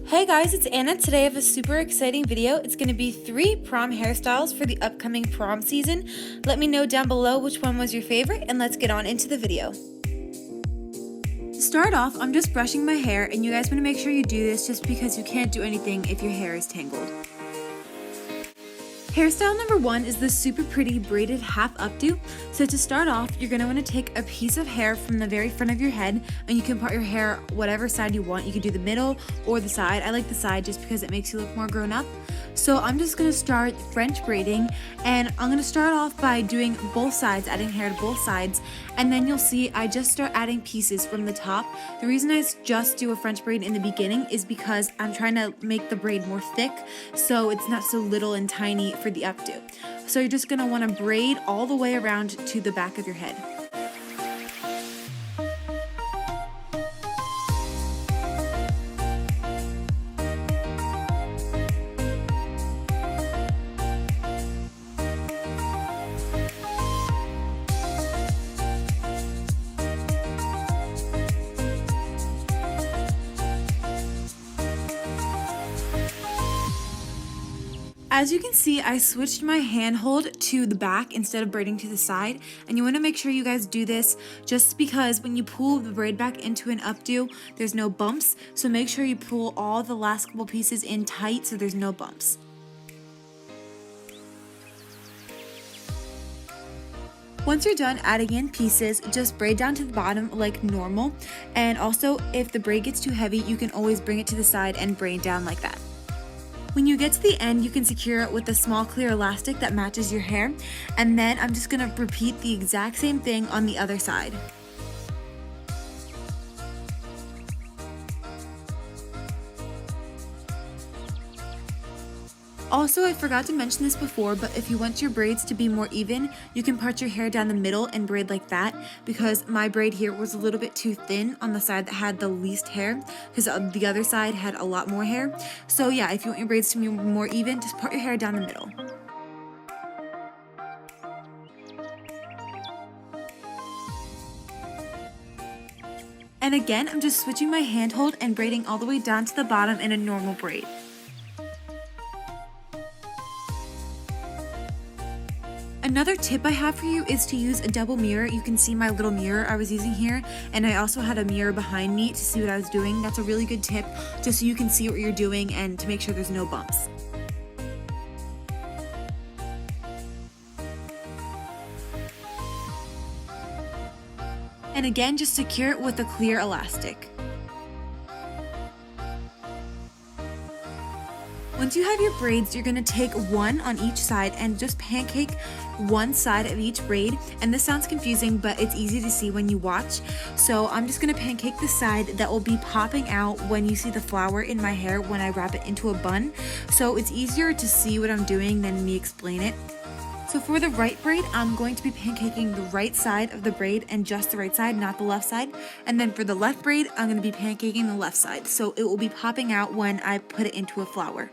Hey guys, it's Anna. Today I have a super exciting video. It's going to be 3 prom hairstyles for the upcoming prom season. Let me know down below which one was your favorite and let's get on into the video. To start off, I'm just brushing my hair and you guys want to make sure you do this just because you can't do anything if your hair is tangled. Hairstyle number 1 is the super pretty braided half updo. So to start off, you're going to want to take a piece of hair from the very front of your head and you can part your hair whatever side you want. You can do the middle or the side. I like the side just because it makes you look more grown up. So I'm just going to start French braiding and I'm going to start off by doing both sides, adding hair to both sides, and then you'll see I just start adding pieces from the top. The reason I just do a French braid in the beginning is because I'm trying to make the braid more thick so it's not so little and tiny for the updo. So you're just going to want to braid all the way around to the back of your head. As you can see, I switched my handhold to the back instead of braiding to the side, and you want to make sure you guys do this just because when you pull the braid back into an updo, there's no bumps, so make sure you pull all the last couple pieces in tight so there's no bumps. Once you're done adding in pieces, just braid down to the bottom like normal, and also if the braid gets too heavy, you can always bring it to the side and braid down like that. When you get to the end, you can secure it with a small clear elastic that matches your hair, and then I'm just going to repeat the exact same thing on the other side. Also, I forgot to mention this before, but if you want your braids to be more even, you can part your hair down the middle and braid like that, because my braid here was a little bit too thin on the side that had the least hair, because the other side had a lot more hair. So yeah, if you want your braids to be more even, just part your hair down the middle. And again, I'm just switching my handhold and braiding all the way down to the bottom in a normal braid. Another tip I have for you is to use a double mirror. You can see my little mirror I was using here, and I also had a mirror behind me to see what I was doing. That's a really good tip, just so you can see what you're doing and to make sure there's no bumps. And again, just secure it with a clear elastic. Once you have your braids, you're going to take one on each side and just pancake one side of each braid. And this sounds confusing, but it's easy to see when you watch. So I'm just going to pancake the side that will be popping out when you see the flower in my hair when I wrap it into a bun. So it's easier to see what I'm doing than me explain it. So for the right braid, I'm going to be pancaking the right side of the braid and just the right side, not the left side. And then for the left braid, I'm going to be pancaking the left side. So it will be popping out when I put it into a flower.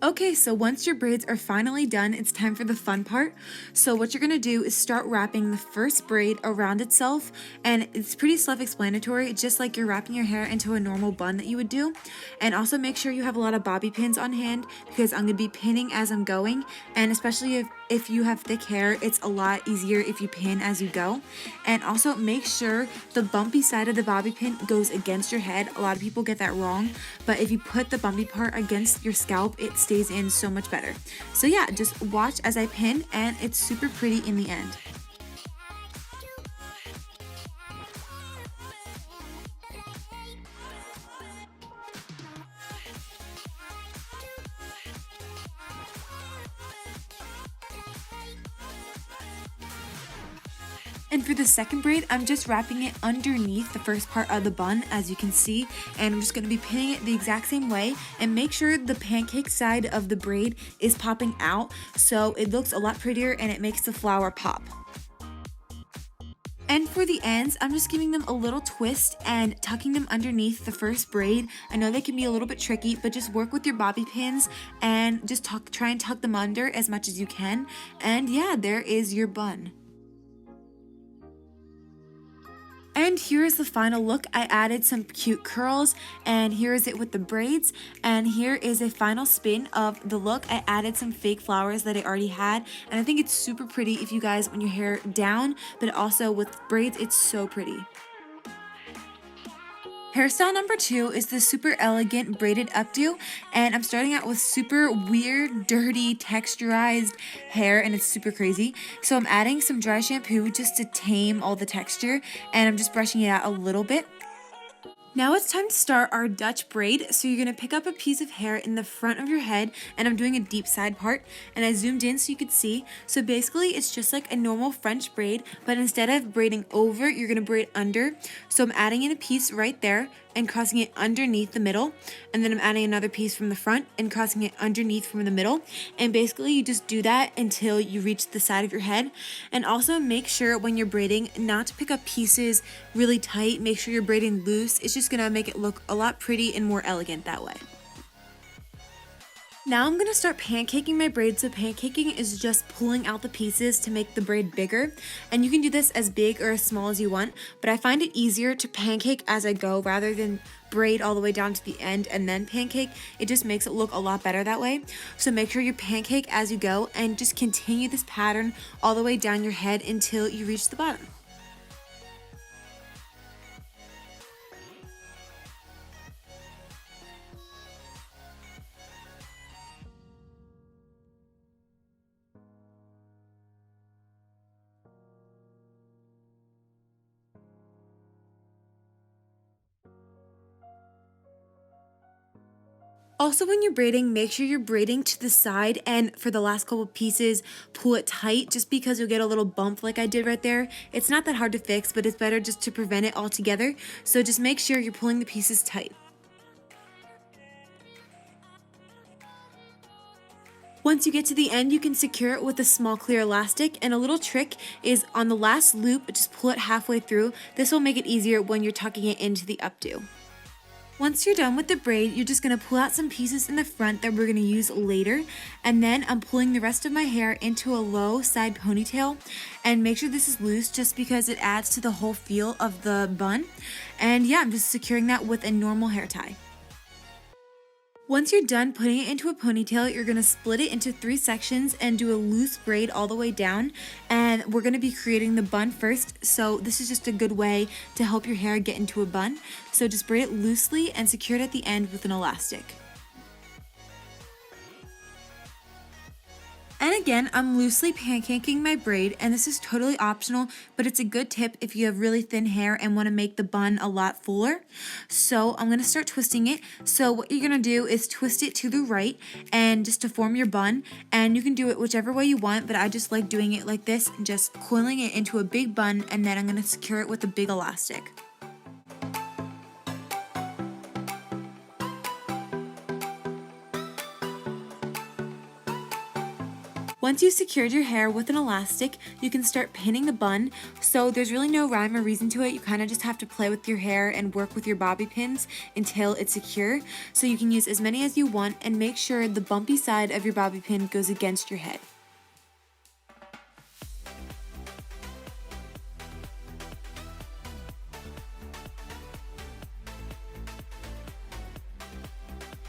Okay, so once your braids are finally done, it's time for the fun part. So what you're going to do is start wrapping the first braid around itself, and it's pretty self-explanatory, just like you're wrapping your hair into a normal bun that you would do. And also make sure you have a lot of bobby pins on hand because I'm going to be pinning as I'm going, and especially if you have thick hair, it's a lot easier if you pin as you go. And also make sure the bumpy side of the bobby pin goes against your head. A lot of people get that wrong, but if you put the bumpy part against your scalp, it stays in so much better. So yeah, just watch as I pin, and it's super pretty in the end. And for the second braid, I'm just wrapping it underneath the first part of the bun, as you can see, and I'm just going to be pinning it the exact same way, and make sure the pancake side of the braid is popping out so it looks a lot prettier and it makes the flower pop. And for the ends, I'm just giving them a little twist and tucking them underneath the first braid. I know they can be a little bit tricky, but just work with your bobby pins and just try and tuck them under as much as you can. And yeah, there is your bun. And here is the final look. I added some cute curls, and here is it with the braids, and here is a final spin of the look. I added some fake flowers that I already had, and I think it's super pretty if you guys want your hair down, but also with braids, it's so pretty. Hairstyle number 2 is the super elegant braided updo, and I'm starting out with super weird, dirty, texturized hair, and it's super crazy. So I'm adding some dry shampoo just to tame all the texture, and I'm just brushing it out a little bit. Now it's time to start our Dutch braid. So you're going to pick up a piece of hair in the front of your head, and I'm doing a deep side part, and I zoomed in so you could see. So basically it's just like a normal French braid, but instead of braiding over, you're going to braid under. So I'm adding in a piece right there and crossing it underneath the middle, and then I'm adding another piece from the front and crossing it underneath from the middle, and basically you just do that until you reach the side of your head. And also make sure when you're braiding not to pick up pieces really tight. Make sure you're braiding loose. It's just gonna make it look a lot pretty and more elegant that way. Now I'm going to start pancaking my braid. So pancaking is just pulling out the pieces to make the braid bigger, and you can do this as big or as small as you want, but I find it easier to pancake as I go rather than braid all the way down to the end and then pancake. It just makes it look a lot better that way. So make sure you pancake as you go and just continue this pattern all the way down your head until you reach the bottom. Also, when you're braiding, make sure you're braiding to the side, and for the last couple pieces, pull it tight just because you'll get a little bump like I did right there. It's not that hard to fix, but it's better just to prevent it altogether. So just make sure you're pulling the pieces tight. Once you get to the end, you can secure it with a small clear elastic, and a little trick is on the last loop, just pull it halfway through. This will make it easier when you're tucking it into the updo. Once you're done with the braid, you're just going to pull out some pieces in the front that we're going to use later, and then I'm pulling the rest of my hair into a low side ponytail, and make sure this is loose just because it adds to the whole feel of the bun. And yeah, I'm just securing that with a normal hair tie. Once you're done putting it into a ponytail, you're going to split it into 3 sections and do a loose braid all the way down. And we're going to be creating the bun first, so this is just a good way to help your hair get into a bun. So just braid it loosely and secure it at the end with an elastic. And again, I'm loosely pancaking my braid, and this is totally optional, but it's a good tip if you have really thin hair and want to make the bun a lot fuller. So I'm going to start twisting it. So what you're going to do is twist it to the right and just to form your bun, and you can do it whichever way you want, but I just like doing it like this, just coiling it into a big bun, and then I'm going to secure it with a big elastic. Once you've secured your hair with an elastic, you can start pinning the bun. So there's really no rhyme or reason to it. You kind of just have to play with your hair and work with your bobby pins until it's secure. So you can use as many as you want, and make sure the bumpy side of your bobby pin goes against your head.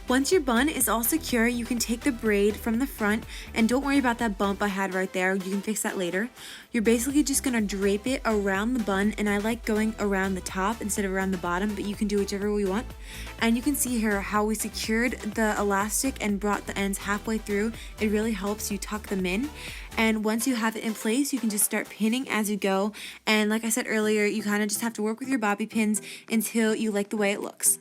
Once your bun is all secure, you can take the braid from the front, and don't worry about that bump I had right there. You can fix that later. You're basically just going to drape it around the bun, and I like going around the top instead of around the bottom, but you can do whichever way you want. And you can see here how we secured the elastic and brought the ends halfway through. It really helps you tuck them in. And once you have it in place, you can just start pinning as you go. And like I said earlier, you kind of just have to work with your bobby pins until you like the way it looks.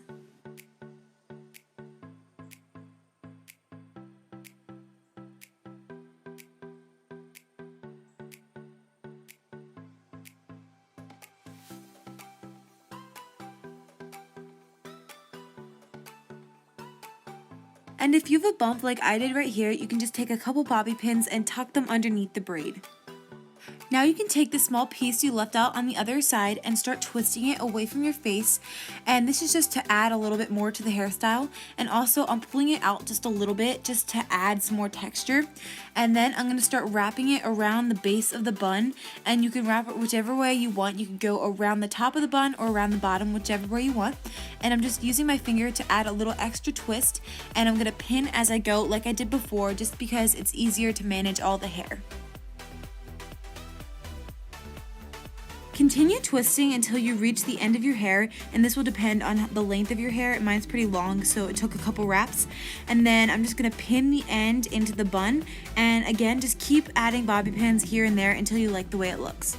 And if you have a bump like I did right here, you can just take a couple bobby pins and tuck them underneath the braid. Now you can take the small piece you left out on the other side and start twisting it away from your face, and this is just to add a little bit more to the hairstyle, and also I'm pulling it out just a little bit just to add some more texture. And then I'm going to start wrapping it around the base of the bun, and you can wrap it whichever way you want. You can go around the top of the bun or around the bottom, whichever way you want. And I'm just using my finger to add a little extra twist, and I'm going to pin as I go like I did before, just because it's easier to manage all the hair. Continue twisting until you reach the end of your hair, and this will depend on the length of your hair. Mine's pretty long, so it took a couple wraps. And then I'm just going to pin the end into the bun, and again, just keep adding bobby pins here and there until you like the way it looks.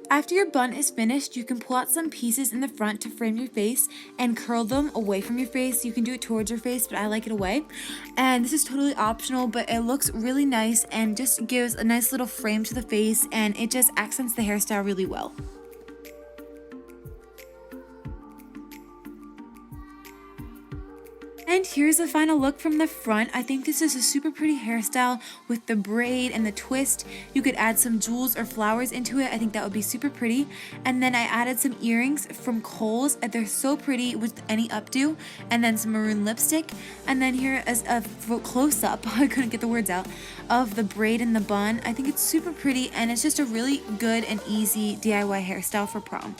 After your bun is finished, you can pull out some pieces in the front to frame your face and curl them away from your face. You can do it towards your face, but I like it away. And this is totally optional, but it looks really nice and just gives a nice little frame to the face, and it just accents the hairstyle really well. And here's the final look from the front. I think this is a super pretty hairstyle with the braid and the twist. You could add some jewels or flowers into it. I think that would be super pretty. And then I added some earrings from Kohl's, and they're so pretty with any updo, and then some maroon lipstick. And then here is a close-up, I couldn't get the words out, of the braid in the bun. I think it's super pretty, and it's just a really good and easy DIY hairstyle for prom.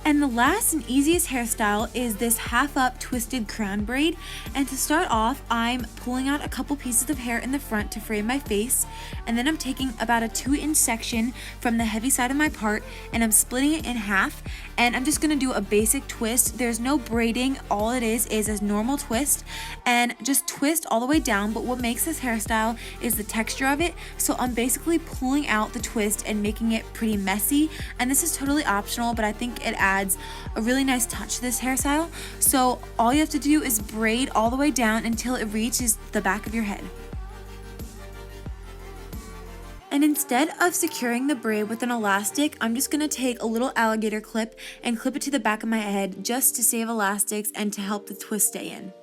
And the last and easiest hairstyle is this half up twisted crown braid. And to start off, I'm pulling out a couple pieces of hair in the front to frame my face, and then I'm taking about a 2-inch section from the heavy side of my part, and I'm splitting it in half, and I'm just going to do a basic twist. There's no braiding, all it is a normal twist, and just twist all the way down. But what makes this hairstyle is the texture of it, so I'm basically pulling out the twist and making it pretty messy, and this is totally optional, but I think it adds a really nice touch to this hairstyle. So all you have to do is braid all the way down until it reaches the back of your head. And instead of securing the braid with an elastic, I'm just going to take a little alligator clip and clip it to the back of my head just to save elastics and to help the twist stay in.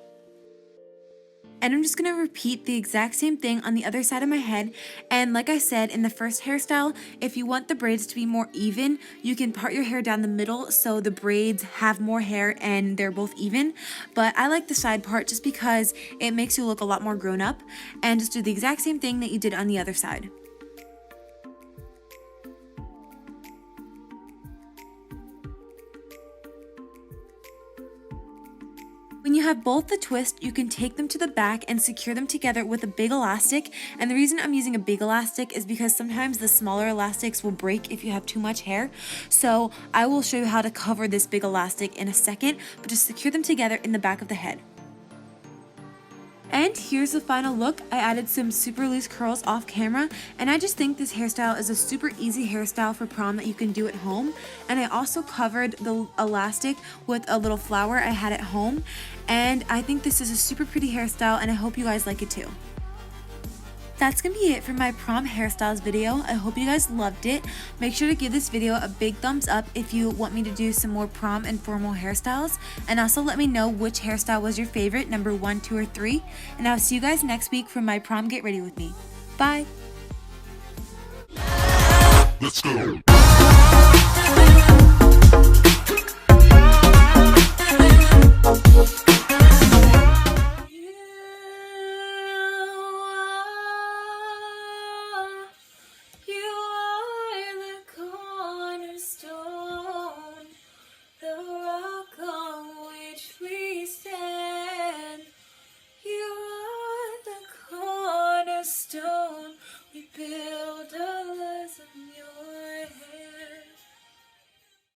And I'm just going to repeat the exact same thing on the other side of my head. And like I said in the first hairstyle, if you want the braids to be more even, you can part your hair down the middle so the braids have more hair and they're both even. But I like the side part just because it makes you look a lot more grown up. And just do the exact same thing that you did on the other side. When you have both the twist, you can take them to the back and secure them together with a big elastic. And the reason I'm using a big elastic is because sometimes the smaller elastics will break if you have too much hair. So I will show you how to cover this big elastic in a second, but just secure them together in the back of the head. And here's the final look. I added some super loose curls off camera, and I just think this hairstyle is a super easy hairstyle for prom that you can do at home. And I also covered the elastic with a little flower I had at home, and I think this is a super pretty hairstyle, and I hope you guys like it too. That's gonna be it for my prom hairstyles video. I hope you guys loved it. Make sure to give this video a big thumbs up if you want me to do some more prom and formal hairstyles. And also let me know which hairstyle was your favorite, number 1, 2, or 3. And I'll see you guys next week for my prom Get Ready With Me. Bye! Let's go! Stone.